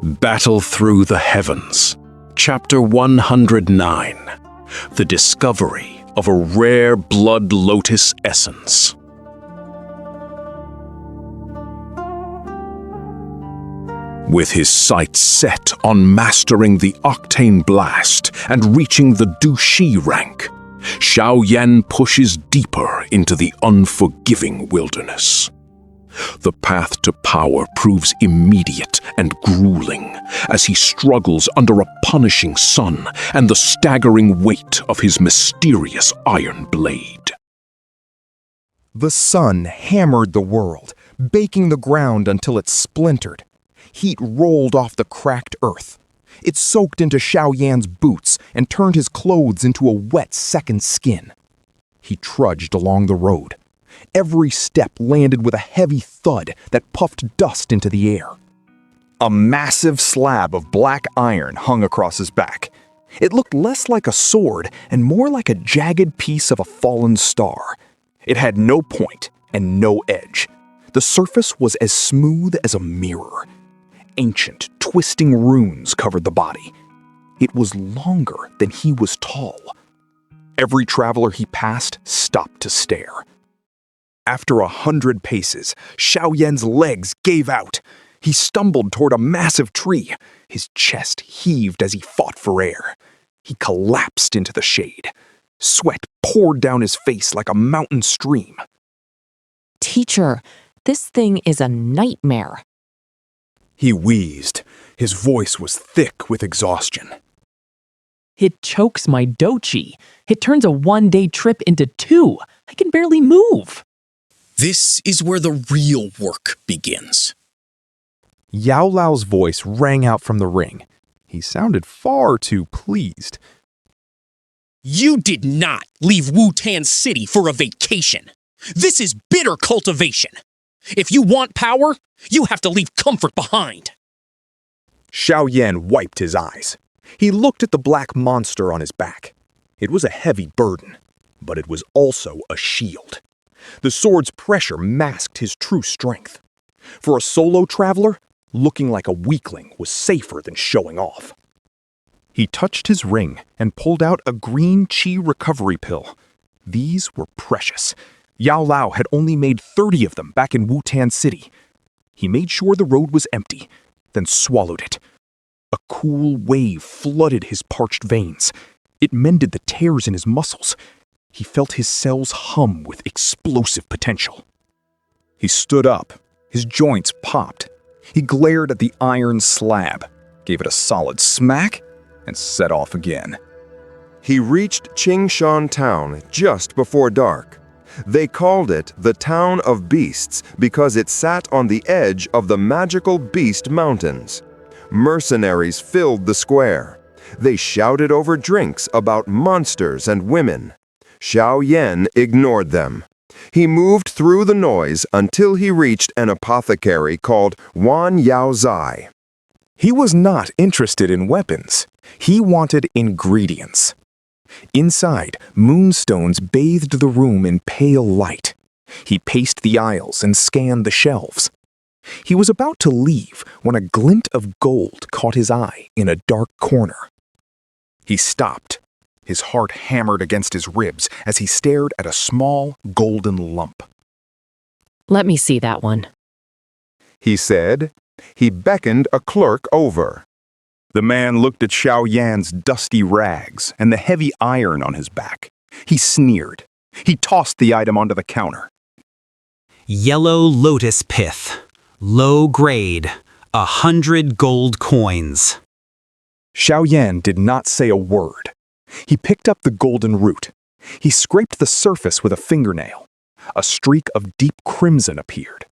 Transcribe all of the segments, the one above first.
Battle Through the Heavens, Chapter 109, The Discovery of a Rare Blood Lotus Essence. With his sights set on mastering the octane blast and reaching the Dou Qi rank, Xiaoyan pushes deeper into the unforgiving wilderness. The path to power proves immediate and grueling as he struggles under a punishing sun and the staggering weight of his mysterious iron blade. The sun hammered the world, baking the ground until it splintered. Heat rolled off the cracked earth. It soaked into Xiaoyan's boots and turned his clothes into a wet second skin. He trudged along the road. Every step landed with a heavy thud that puffed dust into the air. A massive slab of black iron hung across his back. It looked less like a sword and more like a jagged piece of a fallen star. It had no point and no edge. The surface was as smooth as a mirror. Ancient, twisting runes covered the body. It was longer than he was tall. Every traveler he passed stopped to stare. After 100 paces, Xiaoyan's legs gave out. He stumbled toward a massive tree. His chest heaved as he fought for air. He collapsed into the shade. Sweat poured down his face like a mountain stream. Teacher, this thing is a nightmare. He wheezed. His voice was thick with exhaustion. It chokes my Dou Qi. It turns a one-day trip into 2. I can barely move. This is where the real work begins. Yao Lao's voice rang out from the ring. He sounded far too pleased. You did not leave Wutan City for a vacation. This is bitter cultivation. If you want power, you have to leave comfort behind. Xiaoyan wiped his eyes. He looked at the black monster on his back. It was a heavy burden, but it was also a shield. The sword's pressure masked his true strength. For a solo traveler, looking like a weakling was safer than showing off. He touched his ring and pulled out a green Qi recovery pill. These were precious. Yao Lao had only made 30 of them back in Wutan City. He made sure the road was empty, then swallowed it. A cool wave flooded his parched veins. It mended the tears in his muscles. He felt his cells hum with explosive potential. He stood up. His joints popped. He glared at the iron slab, gave it a solid smack, and set off again. He reached Qingshan town just before dark. They called it the Town of Beasts because it sat on the edge of the magical Beast Mountains. Mercenaries filled the square. They shouted over drinks about monsters and women. Xiaoyan ignored them. He moved through the noise until he reached an apothecary called Wan Yao Zai. He was not interested in weapons. He wanted ingredients. Inside, moonstones bathed the room in pale light. He paced the aisles and scanned the shelves. He was about to leave when a glint of gold caught his eye in a dark corner. He stopped. His heart hammered against his ribs as he stared at a small golden lump. Let me see that one. He said. He beckoned a clerk over. The man looked at Xiaoyan's dusty rags and the heavy iron on his back. He sneered. He tossed the item onto the counter. Yellow lotus pith. Low grade. 100 gold coins. Xiaoyan did not say a word. He picked up the golden root. He scraped the surface with a fingernail. A streak of deep crimson appeared.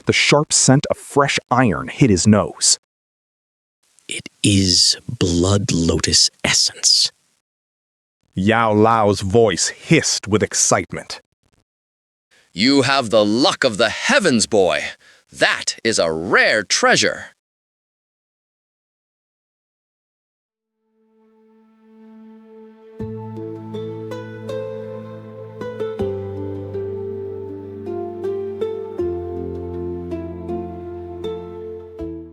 The sharp scent of fresh iron hit his nose. It is blood lotus essence. Yao Lao's voice hissed with excitement. You have the luck of the heavens, boy. That is a rare treasure.